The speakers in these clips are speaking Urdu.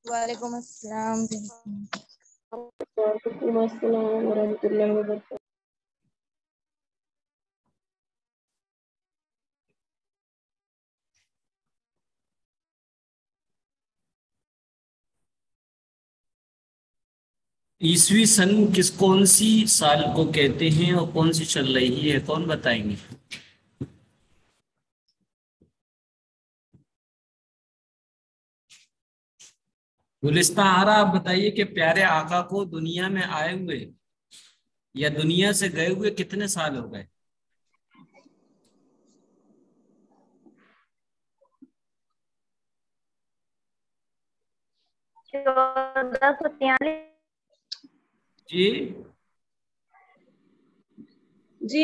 وعلیکم السلام. وعلیکم السلام ورحمۃ اللہ وبرکاتہ. عیسوی سن کون سی سال کو کہتے ہیں اور کون سی چل رہی ہے، کون بتائیں گے؟ گلستہ آرا آپ بتائیے کہ پیارے آقا کو دنیا میں آئے ہوئے یا دنیا سے گئے ہوئے کتنے سال ہو گئے؟ جی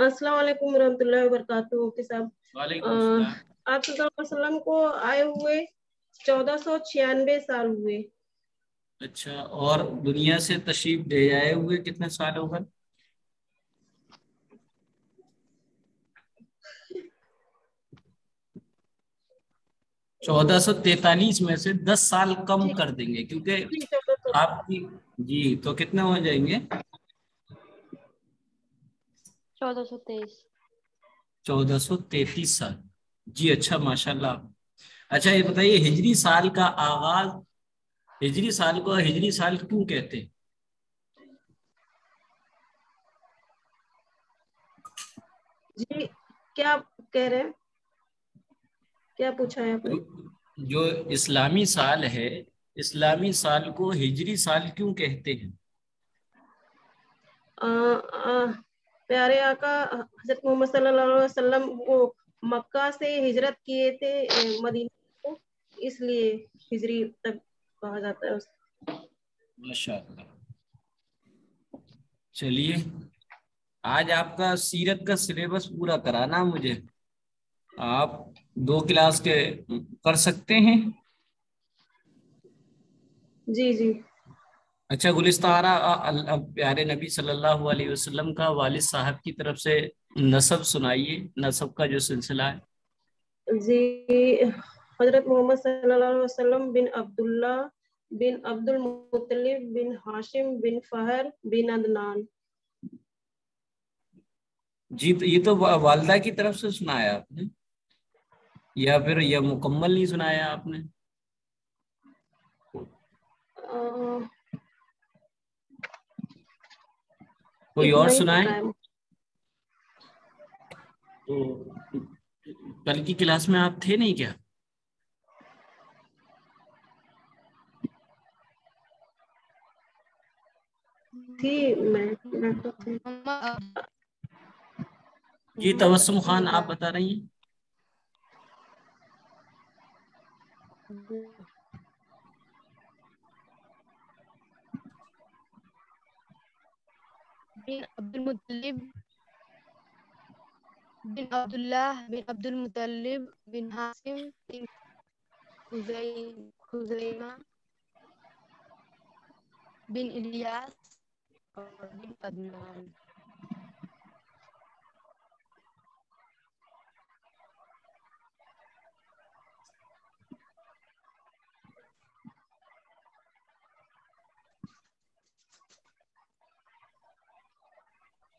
السلام علیکم ورحمۃ اللہ وبرکاتہ. مفتی صاحب وعلیکم السلام. آپ صلی اللہ علیہ وسلم کو آئے ہوئے 1496 سال ہوئے. اچھا، اور دنیا سے تشریف لے آئے ہوئے کتنے سال ہو گئے؟ 1443 میں سے 10 سال کم کر دیں گے کیونکہ آپ کی جی تو کتنے ہو جائیں گے؟ 1433 سال. جی اچھا ماشاءاللہ. اچھا یہ بتائیے ہجری سال کا آغاز، ہجری سال کو ہجری سال کیوں کہتے ہیں؟ جی کیا کہہ رہے ہیں، کیا پوچھا ہے آپ نے؟ جو اسلامی سال ہے، اسلامی سال کو ہجری سال کیوں کہتے ہیں؟ پیارے آقا حضرت محمد صلی اللہ علیہ وسلم وہ مکہ سے ہجرت کیے تھے مدینہ کو، اس لیے ہجری تک کہا جاتا ہے. ماشاءاللہ. چلیے آج آپ کا سیرت کا سلیبس پورا کرانا مجھے، آپ 2 کلاس کے کر سکتے ہیں؟ جی جی. اچھا گلستہ پیارے نبی صلی اللہ علیہ وسلم کا والد صاحب کی طرف سے نسب سنائیے، نسب کا جو سلسلہ ہے. جی حضرت محمد صلی اللہ علیہ وسلم بن عبداللہ بن عبد المطلب بن ہاشم بن فہر بن عدنان. جی تو یہ تو والدہ کی طرف سے سنایا آپ نے یا پھر یہ مکمل نہیں سنایا آپ نے؟ کوئی اور سنائے تو. کل کی کلاس میں آپ تھے نہیں کیا؟ جی تبسم خان آپ بتا رہی ہیں. بن عبد المطلب بن عبداللہ بن عبد المطلب بن ہاشم بن خزیمہ بن الیاس اور بن عدنان.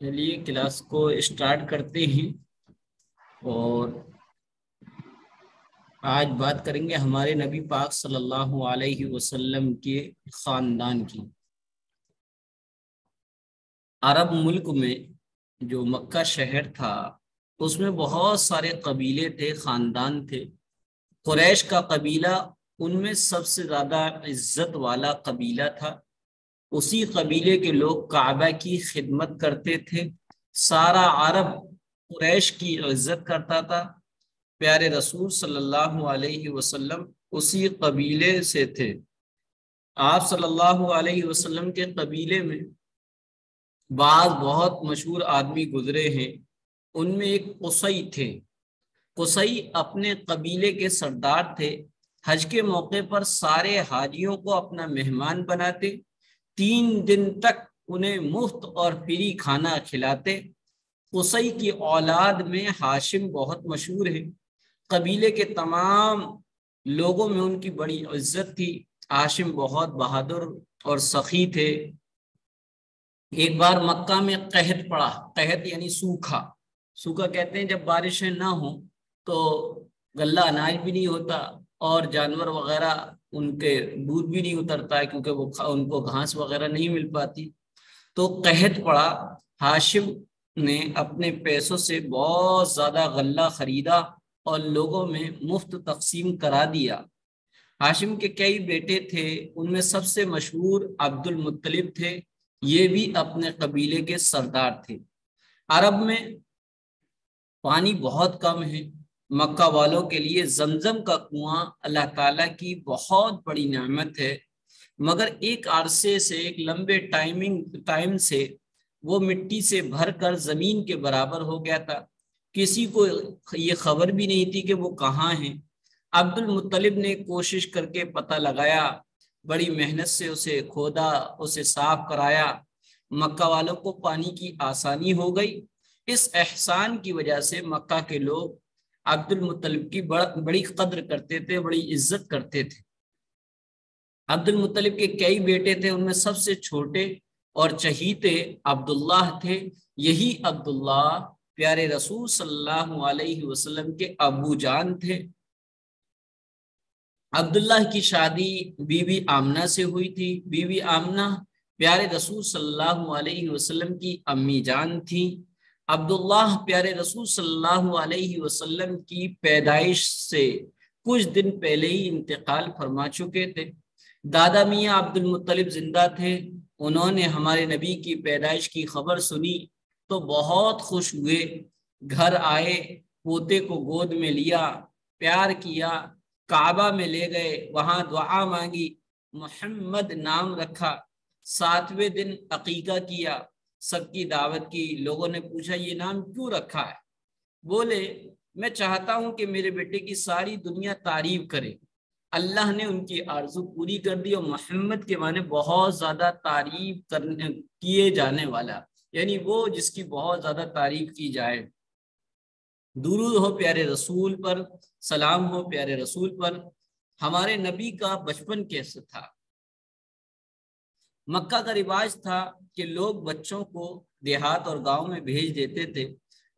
چلیے کلاس کو اسٹارٹ کرتے ہیں اور آج بات کریں گے ہمارے نبی پاک صلی اللہ علیہ وسلم کے خاندان کی. عرب ملک میں جو مکہ شہر تھا اس میں بہت سارے قبیلے تھے، خاندان تھے. قریش کا قبیلہ ان میں سب سے زیادہ عزت والا قبیلہ تھا. اسی قبیلے کے لوگ کعبہ کی خدمت کرتے تھے. سارا عرب قریش کی عزت کرتا تھا. پیارے رسول صلی اللہ علیہ وسلم اسی قبیلے سے تھے. آپ صلی اللہ علیہ وسلم کے قبیلے میں بعض بہت مشہور آدمی گزرے ہیں. ان میں ایک قصی تھے. قصی اپنے قبیلے کے سردار تھے. حج کے موقع پر سارے حاجیوں کو اپنا مہمان بناتے، 3 دن تک انہیں مفت اور فری کھانا کھلاتے. قصی کی اولاد میں ہاشم بہت مشہور ہے. قبیلے کے تمام لوگوں میں ان کی بڑی عزت تھی. ہاشم بہت بہادر اور سخی تھے۔ ایک بار مکہ میں قحط پڑا، قحط یعنی سوکھا، سوکھا کہتے ہیں جب بارشیں نہ ہوں تو غلہ اناج بھی نہیں ہوتا اور جانور وغیرہ ان کے دودھ بھی نہیں اترتا ہے کیونکہ وہ ان کو گھاس وغیرہ نہیں مل پاتی۔ تو قحط پڑا، ہاشم نے اپنے پیسوں سے بہت زیادہ غلہ خریدا اور لوگوں میں مفت تقسیم کرا دیا۔ ہاشم کے کئی بیٹے تھے، ان میں سب سے مشہور عبد المطلب تھے، یہ بھی اپنے قبیلے کے سردار تھے۔ عرب میں پانی بہت کم ہے، مکہ والوں کے لیے زمزم کا کنواں اللہ تعالیٰ کی بہت بڑی نعمت ہے، مگر ایک عرصے سے، ایک لمبے ٹائم سے وہ مٹی سے بھر کر زمین کے برابر ہو گیا تھا، کسی کو یہ خبر بھی نہیں تھی کہ وہ کہاں ہیں۔ عبد المطلب نے کوشش کر کے پتہ لگایا، بڑی محنت سے اسے کھودا، اسے صاف کرایا، مکہ والوں کو پانی کی آسانی ہو گئی۔ اس احسان کی وجہ سے مکہ کے لوگ عبد المطلب کی بڑی قدر کرتے تھے، بڑی عزت کرتے تھے۔ عبد المطلب کے کئی بیٹے تھے، ان میں سب سے چھوٹے اور چہیتے عبداللہ تھے۔ یہی عبداللہ پیارے رسول صلی اللہ علیہ وسلم کے ابو جان تھے۔ عبداللہ کی شادی بی بی آمنہ سے ہوئی تھی۔ بی بی آمنہ پیارے رسول صلی اللہ علیہ وسلم کی امی جان تھی۔ عبداللہ پیارے رسول صلی اللہ علیہ وسلم کی پیدائش سے کچھ دن پہلے ہی انتقال فرما چکے تھے۔ دادا میاں عبد المطلب زندہ تھے، انہوں نے ہمارے نبی کی پیدائش کی خبر سنی تو بہت خوش ہوئے، گھر آئے، پوتے کو گود میں لیا، پیار کیا، کعبہ میں لے گئے، وہاں دعا مانگی، محمد نام رکھا۔ 7ویں دن عقیقہ کیا، سب کی دعوت کی۔ لوگوں نے پوچھا یہ نام کیوں رکھا ہے؟ بولے میں چاہتا ہوں کہ میرے بیٹے کی ساری دنیا تعریف کرے۔ اللہ نے ان کی آرزو پوری کر دی، اور محمد کے معنی بہت زیادہ تعریف کیے جانے والا، یعنی وہ جس کی بہت زیادہ تعریف کی جائے۔ درود ہو پیارے رسول پر، سلام ہو پیارے رسول پر۔ ہمارے نبی کا بچپن کیسے تھا؟ مکہ کا رواج تھا کہ لوگ بچوں کو دیہات اور گاؤں میں بھیج دیتے تھے،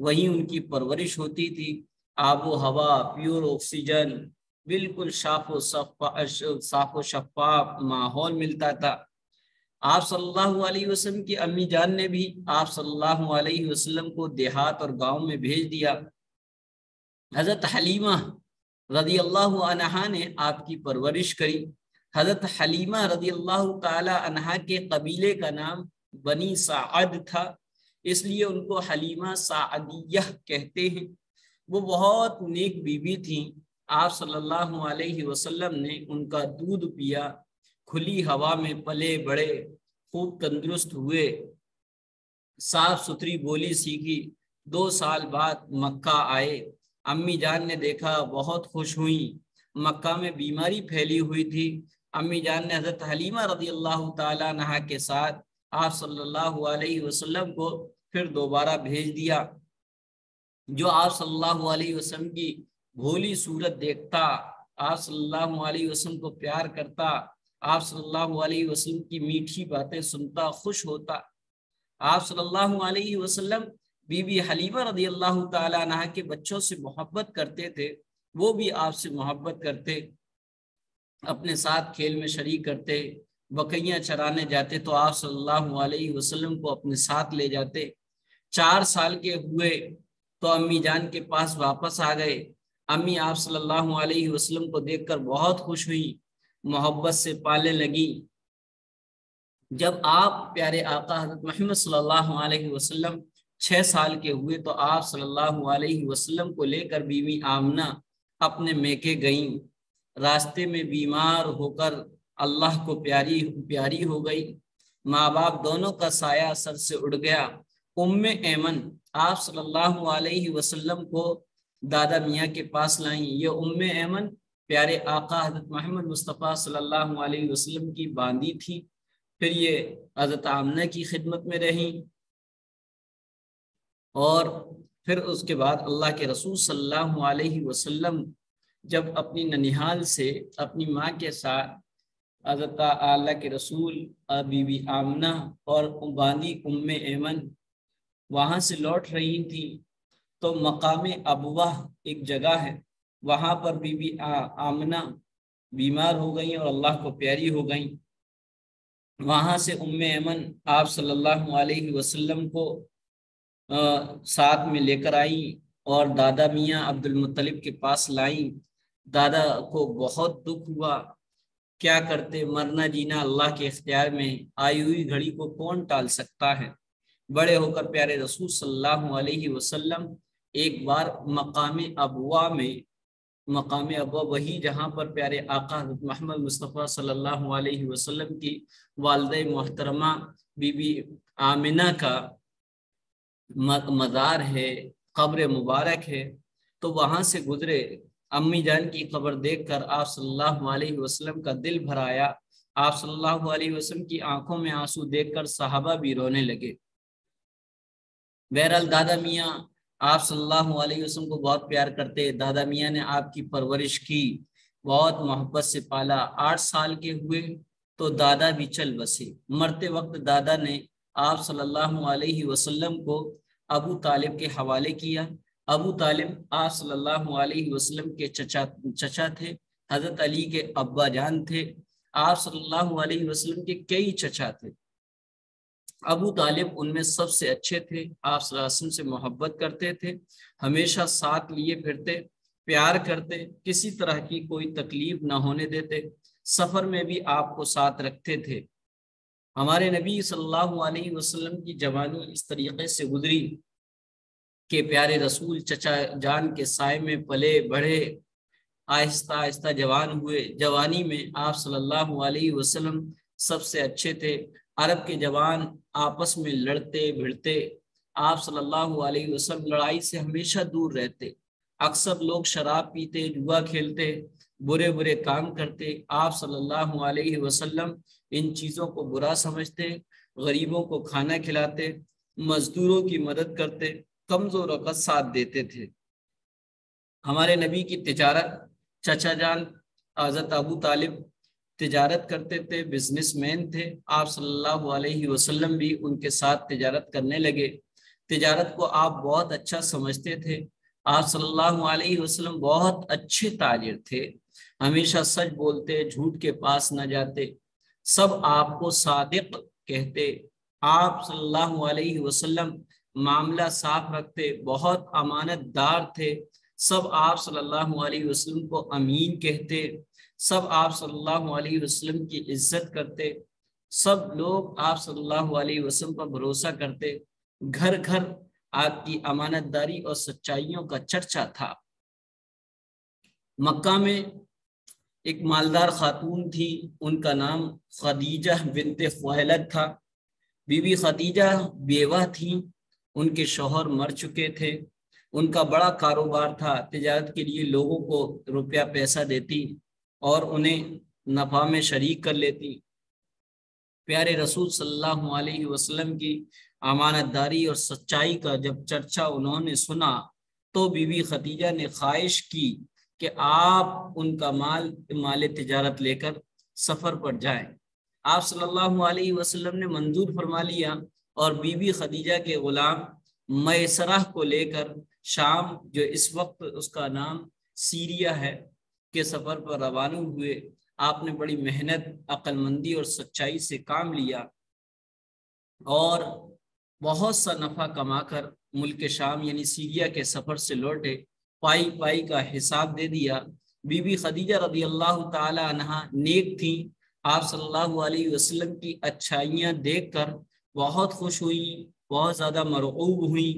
وہیں ان کی پرورش ہوتی تھی۔ آب و ہوا، پیور آکسیجن، بالکل صاف و شفاف ماحول ملتا تھا۔ آپ صلی اللہ علیہ وسلم کی امی جان نے بھی آپ صلی اللہ علیہ وسلم کو دیہات اور گاؤں میں بھیج دیا۔ حضرت حلیمہ رضی اللہ عنہا نے آپ کی پرورش کری۔ حضرت حلیمہ رضی اللہ تعالی عنہا کے قبیلے کا نام بنی سعد تھا، اس لیے ان کو حلیمہ سعدیہ کہتے ہیں۔ وہ بہت نیک بیوی تھیں۔ آپ صلی اللہ علیہ وسلم نے ان کا دودھ پیا، کھلی ہوا میں پلے بڑے، خوب تندرست ہوئے، صاف ستھری بولی سیکھی۔ 2 سال بعد مکہ آئے، امی جان نے دیکھا، بہت خوش ہوئیں۔ مکہ میں بیماری پھیلی ہوئی تھی، امی جان نے حضرت حلیمہ رضی اللہ تعالیٰ عنہا کے ساتھ آپ صلی اللہ علیہ وسلم کو پھر دوبارہ بھیج دیا۔ جو آپ صلی اللہ علیہ وسلم کی بھولی صورت دیکھتا، آپ صلی اللہ علیہ وسلم کو پیار کرتا، آپ صلی اللہ علیہ وسلم کی میٹھی باتیں سنتا، خوش ہوتا۔ آپ صلی اللہ علیہ وسلم بی بی حلیمہ رضی اللہ تعالیٰ عنہا کے بچوں سے محبت کرتے تھے، وہ بھی آپ سے محبت کرتے، اپنے ساتھ کھیل میں شریک کرتے۔ بکریاں چرانے جاتے تو آپ صلی اللہ علیہ وسلم کو اپنے ساتھ لے جاتے۔ 4 سال کے ہوئے تو امی جان کے پاس واپس آ گئے۔ امی آپ صلی اللہ علیہ وسلم کو دیکھ کر بہت خوش ہوئی، محبت سے پالنے لگی۔ جب آپ پیارے آقا حضرت محمد صلی اللہ علیہ وسلم 6 سال کے ہوئے تو آپ صلی اللہ علیہ وسلم کو لے کر بیوی آمنہ اپنے میکے گئیں۔ راستے میں بیمار ہو کر اللہ کو پیاری ہو گئی۔ ماں باپ دونوں کا سایہ سر سے اڑ گیا۔ ام ایمن آپ صلی اللہ علیہ وسلم کو دادا میاں کے پاس لائیں۔ یہ ام ایمن پیارے آقا حضرت محمد مصطفیٰ صلی اللہ علیہ وسلم کی باندی تھی، پھر یہ حضرت آمنہ کی خدمت میں رہیں، اور پھر اس کے بعد اللہ کے رسول صلی اللہ علیہ وسلم جب اپنی ننیحال سے اپنی ماں کے ساتھ حضرت اللہ کے رسول بی بی آمنہ اور بانی ام ایمن وہاں سے لوٹ رہی تھی تو مقام ابواہ ایک جگہ ہے، وہاں پر بی بی آمنہ بیمار ہو گئیں اور اللہ کو پیاری ہو گئیں۔ وہاں سے ام ایمن آپ صلی اللہ علیہ وسلم کو ساتھ میں لے کر آئیں اور دادا میاں عبد المطلب کے پاس لائیں۔ دادا کو بہت دکھ ہوا، کیا کرتے، مرنا جینا اللہ کے اختیار میں، آئی ہوئی گھڑی کو کون ٹال سکتا ہے۔ بڑے ہو کر پیارے رسول صلی اللہ علیہ وسلم ایک بار مقام ابوا میں، مقام ابوا وہی جہاں پر پیارے آقا حضرت محمد مصطفیٰ صلی اللہ علیہ وسلم کی والدہ محترمہ بی بی آمنہ کا مزار ہے، قبر مبارک ہے، تو وہاں سے گزرے۔ امی جان کی قبر دیکھ کر آپ صلی اللہ علیہ وسلم کا دل بھر آیا۔ آپ صلی اللہ علیہ وسلم کی آنکھوں میں آنسو دیکھ کر صحابہ بھی رونے لگے۔ بہرحال دادا میاں آپ صلی اللہ علیہ وسلم کو بہت پیار کرتے، دادا میاں نے آپ کی پرورش کی، بہت محبت سے پالا۔ 8 سال کے ہوئے تو دادا بھی چل بسے۔ مرتے وقت دادا نے آپ صلی اللہ علیہ وسلم کو ابو طالب کے حوالے کیا۔ ابو طالب آپ صلی اللہ علیہ وسلم کے چچا تھے، حضرت علی کے ابا جان تھے۔ آپ صلی اللہ علیہ وسلم کے کئی چچا تھے، ابو طالب ان میں سب سے اچھے تھے۔ آپ صلی اللہ علیہ وسلم سے محبت کرتے تھے، ہمیشہ ساتھ لیے پھرتے، پیار کرتے، کسی طرح کی کوئی تکلیف نہ ہونے دیتے، سفر میں بھی آپ کو ساتھ رکھتے تھے۔ ہمارے نبی صلی اللہ علیہ وسلم کی جوانی اس طریقے سے گزری کہ پیارے رسول چچا جان کے سائے میں پلے بڑھے، آہستہ آہستہ جوان ہوئے۔ جوانی میں آپ صلی اللہ علیہ وسلم سب سے اچھے تھے۔ عرب کے جوان آپس میں لڑتے بھڑتے، آپ صلی اللہ علیہ وسلم لڑائی سے ہمیشہ دور رہتے۔ اکثر لوگ شراب پیتے، جوا کھیلتے، برے برے کام کرتے، آپ صلی اللہ علیہ وسلم ان چیزوں کو برا سمجھتے، غریبوں کو کھانا کھلاتے، مزدوروں کی مدد کرتے، کمزوروں کا ساتھ دیتے تھے۔ ہمارے نبی کی تجارت، چچا جان حضرت ابو طالب تجارت کرتے تھے، بزنس مین تھے۔ آپ صلی اللہ علیہ وسلم بھی ان کے ساتھ تجارت کرنے لگے۔ تجارت کو آپ بہت اچھا سمجھتے تھے۔ آپ صلی اللہ علیہ وسلم بہت اچھے تاجر تھے، ہمیشہ سچ بولتے، جھوٹ کے پاس نہ جاتے، سب آپ کو صادق کہتے۔ آپ صلی اللہ علیہ وسلم معاملہ صاف رکھتے، بہت امانت دار تھے، سب آپ صلی اللہ علیہ وسلم کو امین کہتے، سب آپ صلی اللہ علیہ وسلم کی عزت کرتے، سب لوگ آپ صلی اللہ علیہ وسلم پر بھروسہ کرتے۔ گھر گھر آپ کی امانت داری اور سچائیوں کا چرچا تھا۔ مکہ میں ایک مالدار خاتون تھی، ان کا نام خدیجہ بنت خویلد تھا۔ بی بی خدیجہ بیوہ تھیں، ان کے شوہر مر چکے تھے۔ ان کا بڑا کاروبار تھا، تجارت کے لیے لوگوں کو روپیہ پیسہ دیتی اور انہیں نفع میں شریک کر لیتی۔ پیارے رسول صلی اللہ علیہ وسلم کی امانت داری اور سچائی کا جب چرچا انہوں نے سنا تو بی بی خدیجہ نے خواہش کی کہ آپ ان کا مال تجارت لے کر سفر پر جائیں۔ آپ صلی اللہ علیہ وسلم نے منظور فرما لیا اور بی بی خدیجہ کے غلام میسرہ کو لے کر شام، جو اس وقت اس کا نام سیریا ہے، کے سفر پر روانہ ہوئے۔ آپ نے بڑی محنت، عقل مندی اور سچائی سے کام لیا اور بہت سا نفع کما کر ملک شام یعنی سیریا کے سفر سے لوٹے، پائی پائی کا حساب دے دیا۔ بی بی خدیجہ رضی اللہ تعالی عنہا نیک تھیں، آپ صلی اللہ علیہ وسلم کی اچھائیاں دیکھ کر بہت خوش ہوئی، بہت زیادہ مرغوب ہوئی۔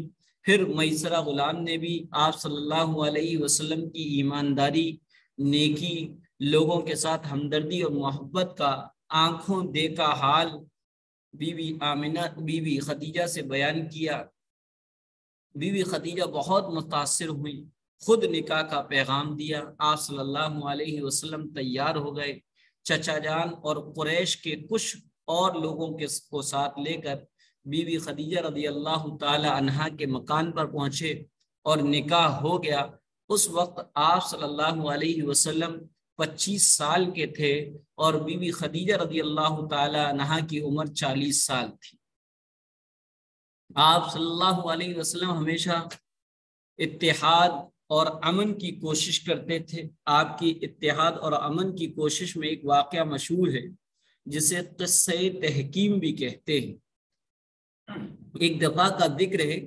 پھر میسرہ غلام نے بھی آپ صلی اللہ علیہ وسلم کی ایمانداری، نیکی، لوگوں کے ساتھ ہمدردی اور محبت کا آنکھوں دیکھا حال بی بی خدیجہ سے بیان کیا۔ بی بی خدیجہ بہت متاثر ہوئی، خود نکاح کا پیغام دیا۔ آپ صلی اللہ علیہ وسلم تیار ہو گئے، چچا جان اور قریش کے کچھ اور لوگوں کو ساتھ لے کر بی بی خدیجہ رضی اللہ تعالی عنہا کے مکان پر پہنچے اور نکاح ہو گیا۔ اس وقت آپ صلی اللہ علیہ وسلم 25 سال کے تھے اور بی بی خدیجہ رضی اللہ تعالی عنہا کی عمر 40 سال تھی۔ آپ صلی اللہ علیہ وسلم ہمیشہ اتحاد اور امن کی کوشش کرتے تھے۔ آپ کی اتحاد اور امن کی کوشش میں ایک واقعہ مشہور ہے جسے قصہ تحکیم بھی کہتے ہیں۔ ایک دفعہ کا ذکر ہے،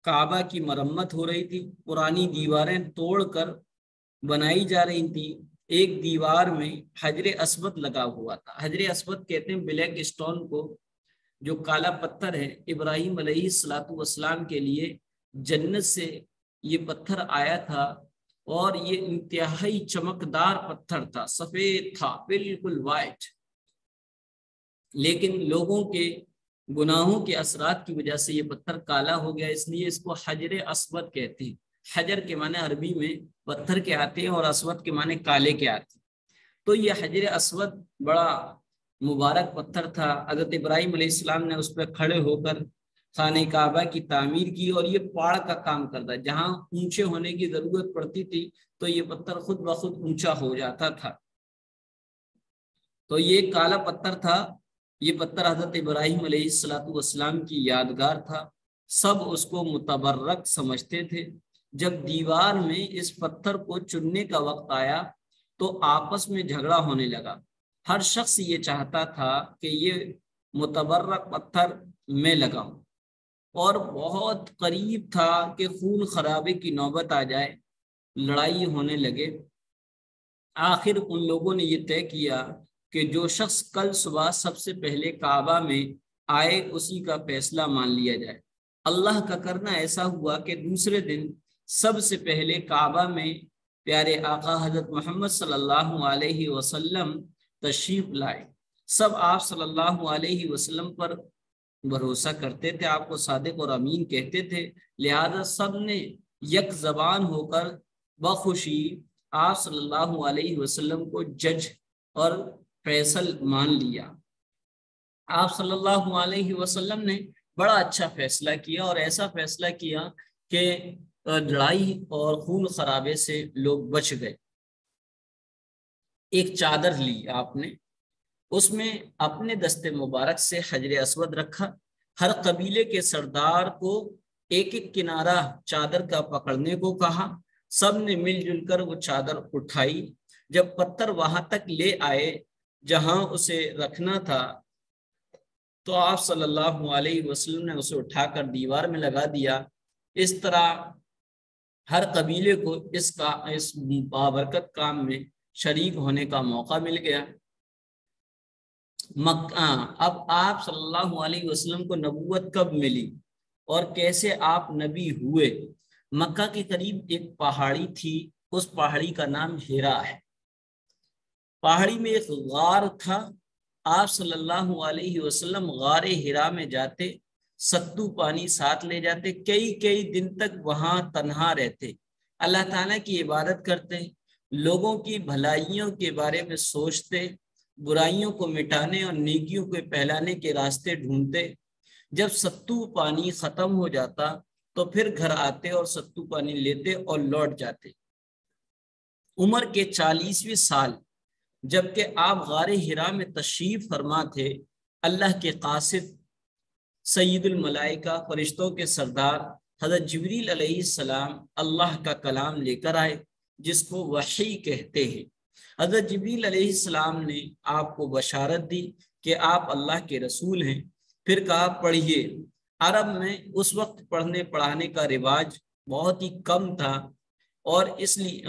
کعبہ کی مرمت ہو رہی تھی، پرانی دیواریں توڑ کر بنائی جا رہی تھی۔ ایک دیوار میں حجر اسود لگا ہوا تھا۔ حجر اسود کہتے ہیں بلیک اسٹون کو، جو کالا پتھر ہے۔ ابراہیم علیہ السلام کے لیے جنت سے یہ پتھر آیا تھا اور یہ انتہائی چمکدار پتھر تھا، سفید تھا، بالکل وائٹ، لیکن لوگوں کے گناہوں کے اثرات کی وجہ سے یہ پتھر کالا ہو گیا، اس لیے اس کو حجر اسود کہتے ہیں۔ حجر کے معنی عربی میں پتھر کے آتے ہیں اور اسود کے معنی کالے کے آتے ہیں۔ تو یہ حجر اسود بڑا مبارک پتھر تھا۔ حضرت ابراہیم علیہ السلام نے اس پہ کھڑے ہو کر خانہ کعبہ کی تعمیر کی، اور یہ پاڑ کا کام کرتا، جہاں اونچے ہونے کی ضرورت پڑتی تھی تو یہ پتھر خود بخود اونچا ہو جاتا تھا۔ تو یہ کالا پتھر تھا، یہ پتھر حضرت ابراہیم علیہ السلام کی یادگار تھا۔ سب اس کو متبرک سمجھتے تھے۔ جب دیوار میں اس پتھر کو چننے کا وقت آیا تو آپس میں جھگڑا ہونے لگا۔ ہر شخص یہ چاہتا تھا کہ یہ متبرک پتھر میں لگاؤں، اور بہت قریب تھا کہ خون خرابے کی نوبت آ جائے، لڑائی ہونے لگے۔ آخر ان لوگوں نے یہ طے کیا کہ جو شخص کل صبح سب سے پہلے کعبہ میں آئے اسی کا فیصلہ مان لیا جائے۔ اللہ کا کرنا ایسا ہوا کہ دوسرے دن سب سے پہلے کعبہ میں پیارے آقا حضرت محمد صلی اللہ علیہ وسلم تشریف لائے۔ سب آپ صلی اللہ علیہ وسلم پر بھروسہ کرتے تھے، آپ کو صادق اور امین کہتے تھے، لہذا سب نے یک زبان ہو کر بخوشی آپ صلی اللہ علیہ وسلم کو جج اور فیصل مان لیا۔ آپ صلی اللہ علیہ وسلم نے بڑا اچھا فیصلہ کیا، اور ایسا فیصلہ کیا کہ لڑائی اور خون خرابے سے لوگ بچ گئے۔ ایک چادر لی آپ نے، اس میں اپنے دست مبارک سے حجر اسود رکھا۔ ہر قبیلے کے سردار کو ایک ایک کنارہ چادر کا پکڑنے کو کہا۔ سب نے مل جل کر وہ چادر اٹھائی۔ جب پتھر وہاں تک لے آئے جہاں اسے رکھنا تھا تو آپ صلی اللہ علیہ وسلم نے اسے اٹھا کر دیوار میں لگا دیا۔ اس طرح ہر قبیلے کو اس بابرکت کام میں شریک ہونے کا موقع مل گیا۔ اب آپ صلی اللہ علیہ وسلم کو نبوت کب ملی اور کیسے آپ نبی ہوئے؟ مکہ کے قریب ایک پہاڑی تھی، اس پہاڑی کا نام ہیرا ہے۔ پہاڑی میں ایک غار تھا۔ آپ صلی اللہ علیہ وسلم غار ہیرا میں جاتے، ستو پانی ساتھ لے جاتے، کئی دن تک وہاں تنہا رہتے، اللہ تعالیٰ کی عبادت کرتے، لوگوں کی بھلائیوں کے بارے میں سوچتے، برائیوں کو مٹانے اور نیکیوں کو پھیلانے کے راستے ڈھونڈتے۔ جب ستو پانی ختم ہو جاتا تو پھر گھر آتے اور ستو پانی لیتے اور لوٹ جاتے۔ عمر کے 40ویں سال جبکہ آپ غار ہرا میں تشریف فرما تھے، اللہ کے قاصد سید الملائکہ فرشتوں کے سردار حضرت جبریل علیہ السلام اللہ کا کلام لے کر آئے، جس کو وحی کہتے ہیں۔ حضرت جبریل علیہ السلام نے آپ کو بشارت دی کہ آپ اللہ کے رسول ہیں۔ پھر کہا پڑھیے۔ عرب میں اس وقت پڑھنے پڑھانے کا رواج بہت ہی کم تھا، اور اس لیے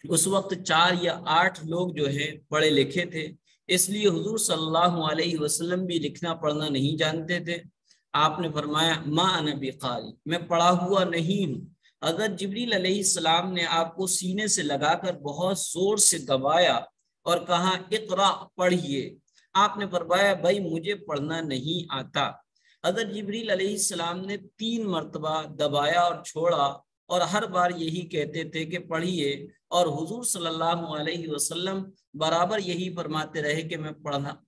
اس وقت 4 یا 8 لوگ جو ہے پڑھے لکھے تھے، اس لیے حضور صلی اللہ علیہ وسلم بھی لکھنا پڑھنا نہیں جانتے تھے۔ آپ نے فرمایا ما انا بقاری، میں پڑھا ہوا نہیں ہوں۔ حضرت جبریل علیہ السلام نے آپ کو سینے سے لگا کر بہت زور سے دبایا اور کہا اقرا، پڑھیے۔ آپ نے فرمایا بھائی مجھے پڑھنا نہیں آتا۔ حضرت جبریل علیہ السلام نے 3 مرتبہ دبایا اور چھوڑا، اور ہر بار یہی کہتے تھے کہ پڑھیے، اور حضور صلی اللہ علیہ وسلم برابر یہی فرماتے رہے کہ میں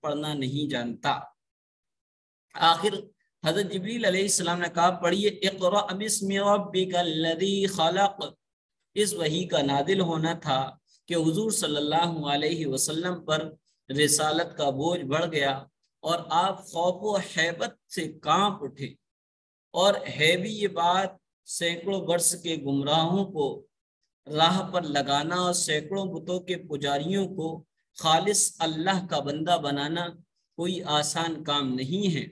پڑھنا نہیں جانتا۔ آخر حضرت جبریل علیہ السلام نے کہا پڑھیے اقرأ بسم ربک الذی خلق۔ اس وحی کا نازل ہونا تھا کہ حضور صلی اللہ علیہ وسلم پر رسالت کا بوجھ بڑھ گیا اور آپ خوف و حیبت سے کانپ اٹھے، اور ہے بھی یہ بات سینکڑوں برس کے گمراہوں کو راہ پر لگانا اور سینکڑوں بتوں کے پجاریوں کو خالص اللہ کا بندہ بنانا کوئی آسان کام نہیں ہے۔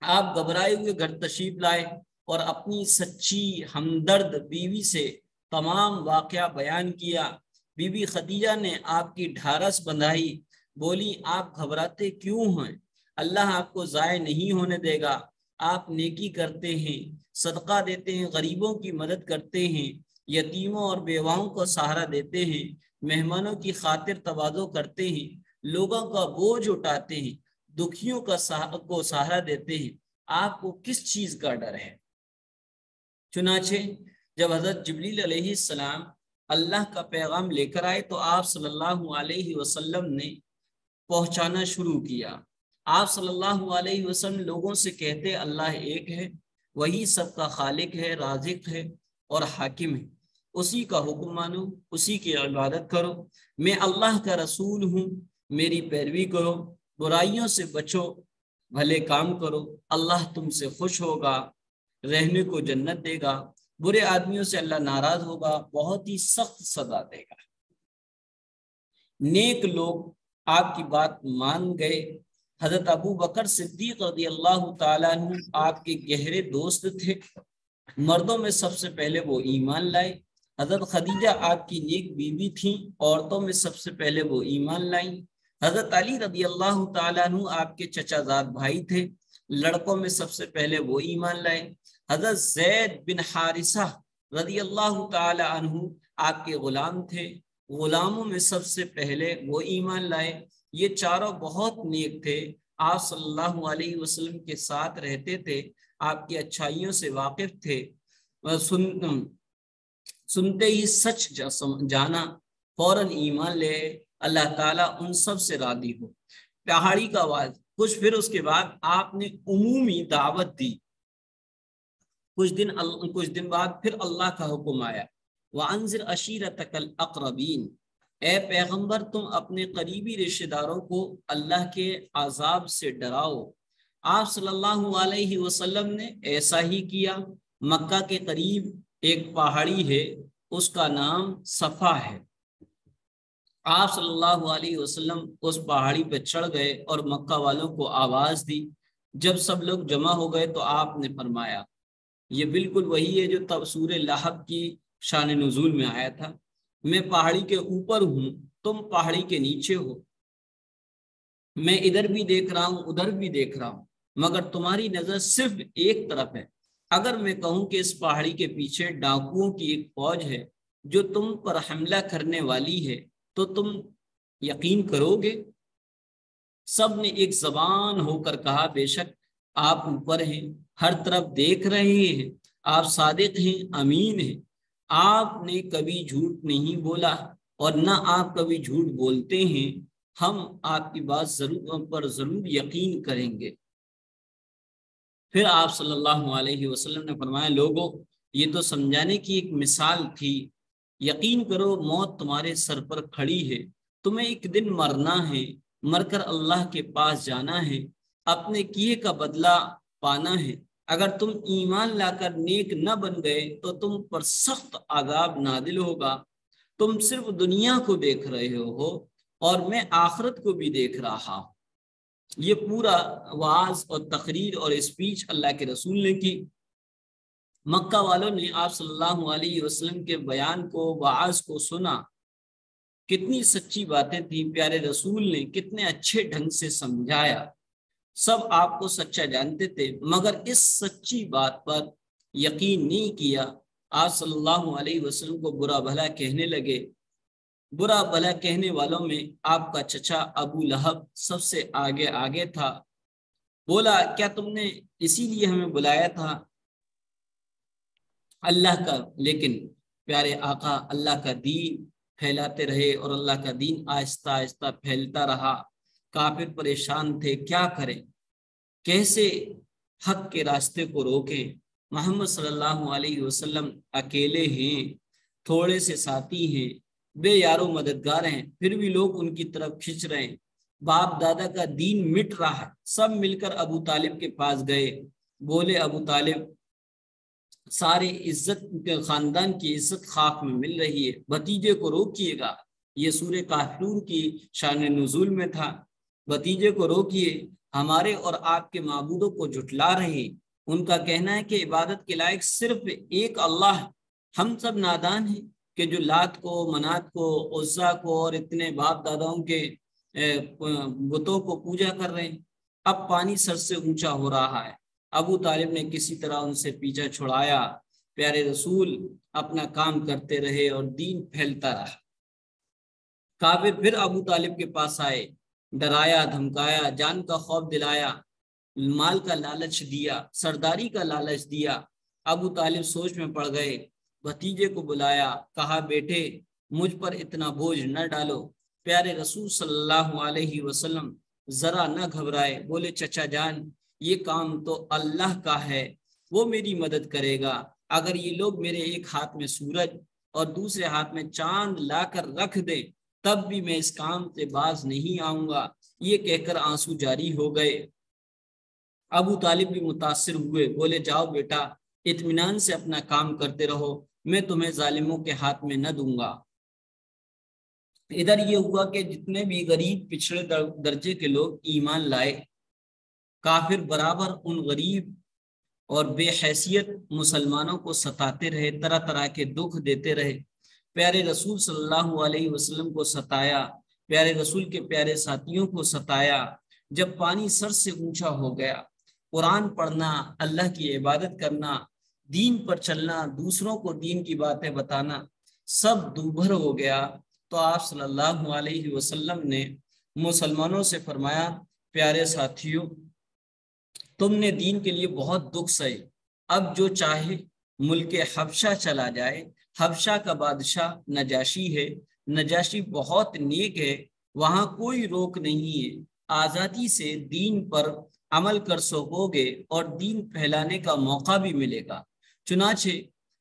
آپ گھبرائے ہوئے گھر تشریف لائے اور اپنی سچی ہمدرد بیوی سے تمام واقعہ بیان کیا۔ بی بی خدیجہ نے آپ کی ڈھارس بندھائی، بولی آپ گھبراتے کیوں ہیں؟ اللہ آپ کو ضائع نہیں ہونے دے گا۔ آپ نیکی کرتے ہیں، صدقہ دیتے ہیں، غریبوں کی مدد کرتے ہیں، یتیموں اور بیواؤں کو سہارا دیتے ہیں، مہمانوں کی خاطر تواضع کرتے ہیں، لوگوں کا بوجھ اٹھاتے ہیں، دکھیوں کو سہارا دیتے ہیں، آپ کو کس چیز کا ڈر ہے؟ چنانچہ جب حضرت جبریل علیہ السلام اللہ کا پیغام لے کر آئے تو آپ صلی اللہ علیہ وسلم نے پہنچانا شروع کیا۔ آپ صلی اللہ علیہ وسلم لوگوں سے کہتے اللہ ایک ہے، وہی سب کا خالق ہے، رازق ہے اور حاکم ہے، اسی کا حکم مانو، اسی کی عبادت کرو، میں اللہ کا رسول ہوں، میری پیروی کرو، برائیوں سے بچو، بھلے کام کرو، اللہ تم سے خوش ہوگا، رہنے کو جنت دے گا، برے آدمیوں سے اللہ ناراض ہوگا، بہت ہی سخت سزا دے گا۔ نیک لوگ آپ کی بات مان گئے۔ حضرت ابو بکر صدیق رضی اللہ تعالیٰ عنہ آپ کے گہرے دوست تھے، مردوں میں سب سے پہلے وہ ایمان لائے۔ حضرت خدیجہ آپ کی نیک بیوی تھیں، عورتوں میں سب سے پہلے وہ ایمان لائیں۔ حضرت علی رضی اللہ تعالیٰ عنہ آپ کے چچا زاد بھائی تھے، لڑکوں میں سب سے پہلے وہ ایمان لائے۔ حضرت زید بن حارثہ رضی اللہ تعالی عنہ آپ کے غلام تھے، غلاموں میں سب سے پہلے وہ ایمان لائے۔ یہ چاروں بہت نیک تھے، آپ صلی اللہ علیہ وسلم کے ساتھ رہتے تھے، آپ کی اچھائیوں سے واقف تھے، سنتے ہی سچ جانا، فوراً ایمان لے۔ اللہ تعالیٰ ان سب سے راضی ہو۔ پہاڑی کا آواز کچھ پھر اس کے بعد آپ نے عمومی دعوت دی۔ کچھ دن بعد پھر اللہ کا حکم آیا، وَأَنذِرْ عَشِيرَتَكَ الْأَقْرَبِينَ، اے پیغمبر تم اپنے قریبی رشتہ داروں کو اللہ کے عذاب سے ڈراؤ۔ آپ صلی اللہ علیہ وسلم نے ایسا ہی کیا۔ مکہ کے قریب ایک پہاڑی ہے، اس کا نام صفا ہے۔ آپ صلی اللہ علیہ وسلم اس پہاڑی پہ چڑھ گئے اور مکہ والوں کو آواز دی۔ جب سب لوگ جمع ہو گئے تو آپ نے فرمایا، یہ بالکل وہی ہے جو تب سورہ لہب کی شان نزول میں آیا تھا، میں پہاڑی کے اوپر ہوں، تم پہاڑی کے نیچے ہو، میں ادھر بھی دیکھ رہا ہوں، ادھر بھی دیکھ رہا ہوں، مگر تمہاری نظر صرف ایک طرف ہے۔ اگر میں کہوں کہ اس پہاڑی کے پیچھے ڈاکوؤں کی ایک فوج ہے جو تم پر حملہ کرنے والی ہے تو تم یقین کرو گے؟ سب نے ایک زبان ہو کر کہا، بے شک آپ اوپر ہیں، ہر طرف دیکھ رہے ہیں، آپ صادق ہیں، امین ہیں، آپ نے کبھی جھوٹ نہیں بولا اور نہ آپ کبھی جھوٹ بولتے ہیں، ہم آپ کی بات ضرور یقین کریں گے۔ پھر آپ صلی اللہ علیہ وسلم نے فرمایا، لوگوں یہ تو سمجھانے کی ایک مثال تھی، یقین کرو موت تمہارے سر پر کھڑی ہے، تمہیں ایک دن مرنا ہے، مر کر اللہ کے پاس جانا ہے، اپنے کیے کا بدلہ پانا ہے۔ اگر تم ایمان لا کر نیک نہ بن گئے تو تم پر سخت عذاب نازل ہوگا۔ تم صرف دنیا کو دیکھ رہے ہو اور میں آخرت کو بھی دیکھ رہا ہوں۔ یہ پورا وعظ اور تقریر اور اسپیچ اللہ کے رسول نے کی۔ مکہ والوں نے آپ صلی اللہ علیہ وسلم کے بیان کو، وعظ کو سنا، کتنی سچی باتیں تھیں، پیارے رسول نے کتنے اچھے ڈھنگ سے سمجھایا، سب آپ کو سچا جانتے تھے، مگر اس سچی بات پر یقین نہیں کیا۔ آپ صلی اللہ علیہ وسلم کو برا بھلا کہنے لگے۔ برا بھلا کہنے والوں میں آپ کا چچا ابو لہب سب سے آگے تھا۔ بولا، کیا تم نے اسی لیے ہمیں بلایا تھا؟ اللہ کا، لیکن پیارے آقا اللہ کا دین پھیلاتے رہے اور اللہ کا دین آہستہ آہستہ پھیلتا رہا۔ کافر پریشان تھے، کیا کریں، کیسے حق کے راستے کو روکیں۔ محمد صلی اللہ علیہ وسلم اکیلے ہیں، تھوڑے سے ساتھی ہیں، بے یارو مددگار ہیں، پھر بھی لوگ ان کی طرف کھنچ رہے ہیں، باپ دادا کا دین مٹ رہا ہے۔ سب مل کر ابو طالب کے پاس گئے، بولے ابو طالب سارے عزت خاندان کی عزت خاک میں مل رہی ہے، بھتیجے کو روکیے گا۔ یہ سورہ کافرون کی شان نزول میں تھا، بھتیجے کو روکیے، ہمارے اور آپ کے معبودوں کو جھٹلا رہے، ان کا کہنا ہے کہ عبادت کے لائق صرف ایک اللہ ہے، ہم سب نادان ہیں کہ جو لات کو، منات کو، عزا کو اور اتنے باپ داداؤں کے بتوں کو پوجا کر رہے ہیں۔ اب پانی سر سے اونچا ہو رہا ہے، ابو طالب نے کسی طرح ان سے پیچھا چھڑایا، پیارے رسول اپنا کام کرتے رہے اور دین پھیلتا رہا۔ کافر پھر ابو طالب کے پاس آئے، ڈرایا دھمکایا، جان کا خوف دلایا، مال کا لالچ دیا، سرداری کا لالچ دیا۔ ابو طالب سوچ میں پڑ گئے، بھتیجے کو بلایا، کہا بیٹے مجھ پر اتنا بوجھ نہ ڈالو۔ پیارے رسول صلی اللہ علیہ وسلم ذرا نہ گھبرائے، بولے چچا جان یہ کام تو اللہ کا ہے، وہ میری مدد کرے گا۔ اگر یہ لوگ میرے ایک ہاتھ میں سورج اور دوسرے ہاتھ میں چاند لا کر رکھ دیں تب بھی میں اس کام سے باز نہیں آؤں گا۔ یہ کہہ کر آنسو جاری ہو گئے۔ ابو طالب بھی متاثر ہوئے، بولے جاؤ بیٹا اطمینان سے اپنا کام کرتے رہو، میں تمہیں ظالموں کے ہاتھ میں نہ دوں گا۔ ادھر یہ ہوا کہ جتنے بھی غریب پچھڑے درجے کے لوگ ایمان لائے، کافر برابر ان غریب اور بے حیثیت مسلمانوں کو ستاتے رہے، طرح طرح کے دکھ دیتے رہے۔ پیارے رسول صلی اللہ علیہ وسلم کو ستایا، پیارے رسول کے پیارے ساتھیوں کو ستایا۔ جب پانی سر سے اونچا ہو گیا، قرآن پڑھنا، اللہ کی عبادت کرنا، دین پر چلنا، دوسروں کو دین کی باتیں بتانا سب دوبھر ہو گیا، تو آپ صلی اللہ علیہ وسلم نے مسلمانوں سے فرمایا پیارے ساتھیوں تم نے دین کے لیے بہت دکھ سہے، اب جو چاہے ملک حبشہ چلا جائے، حبشہ کا بادشاہ نجاشی ہے، نجاشی بہت نیک ہے، وہاں کوئی روک نہیں ہے، آزادی سے دین پر عمل کر سکو گے اور دین پھیلانے کا موقع بھی ملے گا۔ چنانچہ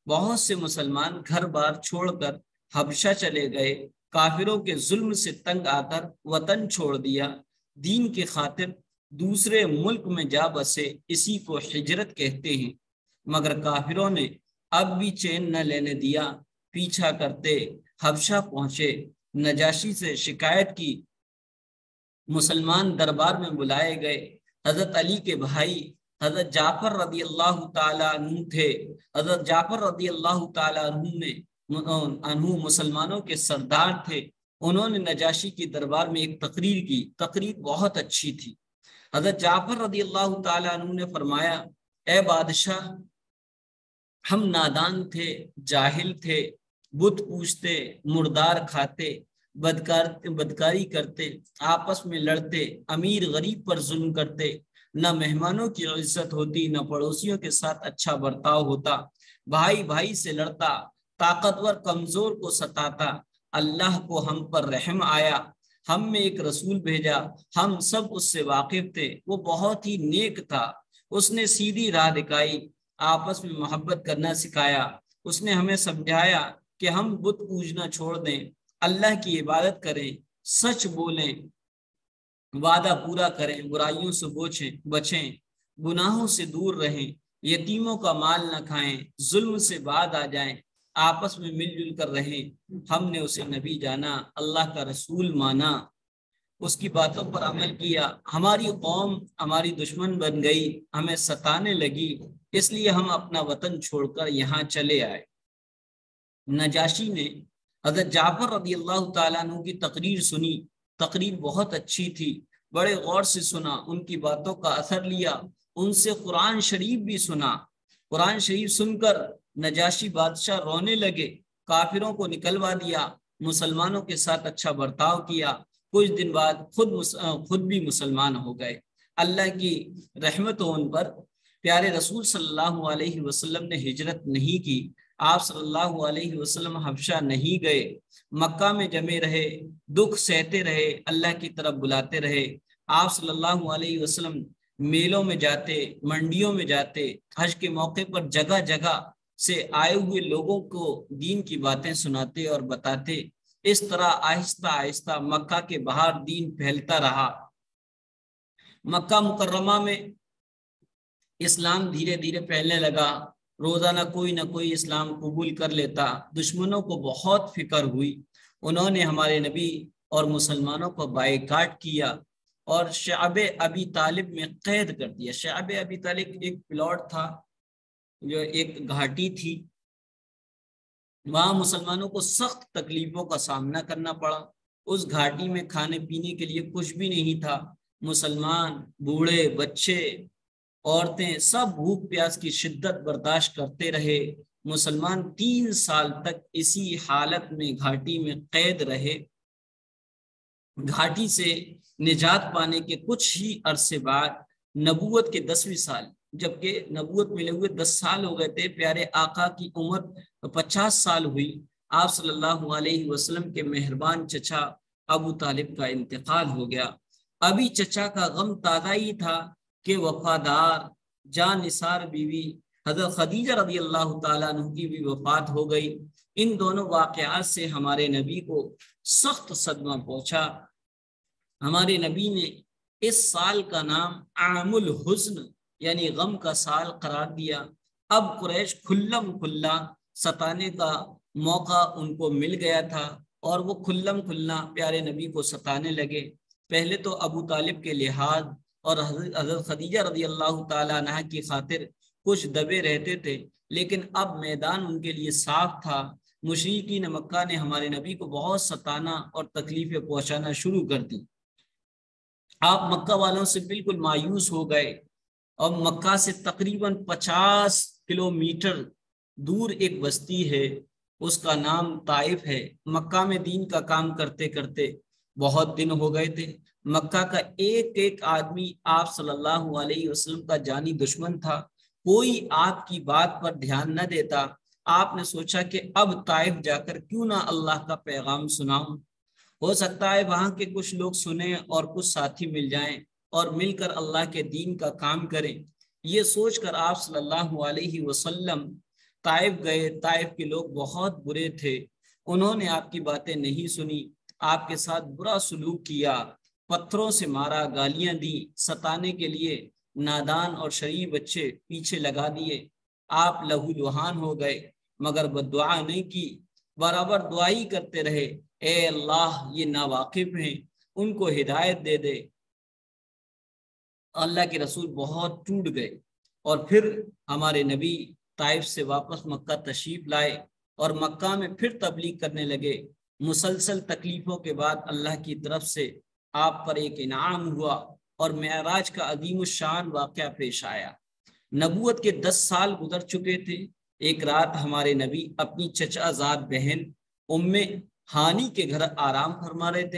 بہت سے مسلمان گھر بار چھوڑ کر حبشہ چلے گئے، کافروں کے ظلم سے تنگ آ کر وطن چھوڑ دیا، دین کی خاطر دوسرے ملک میں جا بسے، اسی کو ہجرت کہتے ہیں۔ مگر کافروں نے اب بھی چین نہ لینے دیا، پیچھا کرتے حبشہ پہنچے، نجاشی سے شکایت کی، مسلمان دربار میں بلائے گئے۔ حضرت علی کے بھائی حضرت جعفر رضی اللہ تعالیٰ عنہ تھے، حضرت جعفر رضی اللہ تعالیٰ عنہ مسلمانوں کے سردار تھے، انہوں نے نجاشی کی دربار میں ایک تقریر کی، تقریر بہت اچھی تھی۔ حضرت جعفر رضی اللہ تعالیٰ عنہ نے فرمایا اے بادشاہ ہم نادان تھے، جاہل تھے، بت پوجتے، مردار کھاتے، بدکاری کرتے، آپس میں لڑتے، امیر غریب پر ظلم کرتے، نہ مہمانوں کی عزت ہوتی، نہ پڑوسیوں کے ساتھ اچھا برتاؤ ہوتا، بھائی بھائی سے لڑتا، طاقتور کمزور کو ستاتا۔ اللہ کو ہم پر رحم آیا، ہم میں ایک رسول بھیجا، ہم سب اس سے واقف تھے، وہ بہت ہی نیک تھا، اس نے سیدھی راہ دکھائی، آپس میں محبت کرنا سکھایا، اس نے ہمیں سمجھایا کہ ہم بت پوجنا چھوڑ دیں، اللہ کی عبادت کریں، سچ بولیں، وعدہ پورا کریں، برائیوں سے بچیں، گناہوں سے دور رہیں، یتیموں کا مال نہ کھائیں، ظلم سے بعد آ جائیں، آپس میں مل جل کر رہیں۔ ہم نے اسے نبی جانا، اللہ کا رسول مانا، اس کی باتوں پر عمل کیا، ہماری قوم ہماری دشمن بن گئی، ہمیں ستانے لگی، اس لیے ہم اپنا وطن چھوڑ کر یہاں چلے آئے۔ نجاشی نے حضرت جعفر رضی اللہ تعالیٰ عنہ کی تقریر سنی، تقریر بہت اچھی تھی، بڑے غور سے سنا، ان کی باتوں کا اثر لیا، ان سے قرآن شریف بھی سنا۔ قرآن شریف سن کر نجاشی بادشاہ رونے لگے، کافروں کو نکلوا دیا، مسلمانوں کے ساتھ اچھا برتاؤ کیا، کچھ دن بعد خود بھی مسلمان ہو گئے۔ اللہ کی رحمت ہو ان پر۔ پیارے رسول صلی اللہ علیہ وسلم نے ہجرت نہیں کی، آپ صلی اللہ علیہ وسلم حبشہ نہیں گئے، مکہ میں جمے رہے، دکھ سہتے رہے، اللہ کی طرف بلاتے رہے۔ آپ صلی اللہ علیہ وسلم میلوں میں جاتے، منڈیوں میں جاتے، حج کے موقع پر جگہ جگہ سے آئے ہوئے لوگوں کو دین کی باتیں سناتے اور بتاتے۔ اس طرح آہستہ آہستہ مکہ کے باہر دین پھیلتا رہا۔ مکہ مکرمہ میں اسلام دھیرے دھیرے پھیلنے لگا، روزانہ کوئی نہ کوئی اسلام قبول کر لیتا۔ دشمنوں کو بہت فکر ہوئی، انہوں نے ہمارے نبی اور مسلمانوں کو بائیکاٹ کیا اور شعب ابی طالب میں قید کر دیا۔ شعب ابی طالب ایک پلاٹ تھا، جو ایک گھاٹی تھی، وہاں مسلمانوں کو سخت تکلیفوں کا سامنا کرنا پڑا۔ اس گھاٹی میں کھانے پینے کے لیے کچھ بھی نہیں تھا، مسلمان بوڑھے بچے عورتیں سب بھوک پیاس کی شدت برداشت کرتے رہے۔ مسلمان 3 سال تک اسی حالت میں گھاٹی میں قید رہے۔ گھاٹی سے نجات پانے کے کچھ ہی عرصے بعد نبوت کے 10ویں سال، جبکہ نبوت ملے ہوئے 10 سال ہو گئے تھے، پیارے آقا کی عمر 50 سال ہوئی، آپ صلی اللہ علیہ وسلم کے مہربان چچا ابو طالب کا انتقال ہو گیا۔ ابھی چچا کا غم تازہ ہی تھا کہ وفادار جان نثار بیوی حضرت خدیجہ رضی اللہ تعالیٰ عنہ کی بھی وفات ہو گئی۔ ان دونوں واقعات سے ہمارے نبی کو سخت صدمہ پہنچا۔ ہمارے نبی نے اس سال کا نام عام الحزن یعنی غم کا سال قرار دیا۔ اب قریش کھلم کھلا ستانے کا موقع ان کو مل گیا تھا اور وہ کھلم کھلا پیارے نبی کو ستانے لگے۔ پہلے تو ابو طالب کے لحاظ اور حضرت خدیجہ رضی اللہ تعالیٰ عنہ کی خاطر کچھ دبے رہتے تھے، لیکن اب میدان ان کے لیے صاف تھا۔ مشرکین مکہ نے ہمارے نبی کو بہت ستانا اور تکلیفیں پہنچانا شروع کر دی۔ آپ مکہ والوں سے بالکل مایوس ہو گئے اور مکہ سے تقریباً 50 کلومیٹر دور ایک بستی ہے، اس کا نام طائف ہے۔ مکہ میں دین کا کام کرتے کرتے بہت دن ہو گئے تھے۔ مکہ کا ایک ایک آدمی آپ صلی اللہ علیہ وسلم کا جانی دشمن تھا، کوئی آپ کی بات پر دھیان نہ دیتا۔ آپ نے سوچا کہ اب طائف جا کر کیوں نہ اللہ کا پیغام سناؤں، ہو سکتا ہے وہاں کے کچھ لوگ سنیں اور کچھ ساتھی مل جائیں اور مل کر اللہ کے دین کا کام کریں۔ یہ سوچ کر آپ صلی اللہ علیہ وسلم طائف گئے۔ طائف کے لوگ بہت برے تھے، انہوں نے آپ کی باتیں نہیں سنی، آپ کے ساتھ برا سلوک کیا، پتھروں سے مارا، گالیاں دی، ستانے کے لیے نادان اور شریف بچے پیچھے لگا دیے۔ آپ لہو لہان ہو گئے مگر بددعا نہیں کی، برابر دعائی کرتے رہے، اے اللہ یہ ناواقف ہیں، ان کو ہدایت دے دے۔ اللہ کے رسول بہت ٹوٹ گئے اور پھر ہمارے نبی طائف سے واپس مکہ تشریف لائے اور مکہ میں پھر تبلیغ کرنے لگے۔ مسلسل تکلیفوں کے بعد اللہ کی طرف سے آپ پر ایک انعام ہوا اور معراج کا عظیم الشان واقعہ پیش آیا۔ نبوت کے 10 سال گزر چکے تھے۔ ایک رات ہمارے نبی اپنی چچا زاد بہن ام ہانی کے گھر آرام فرما رہے تھے۔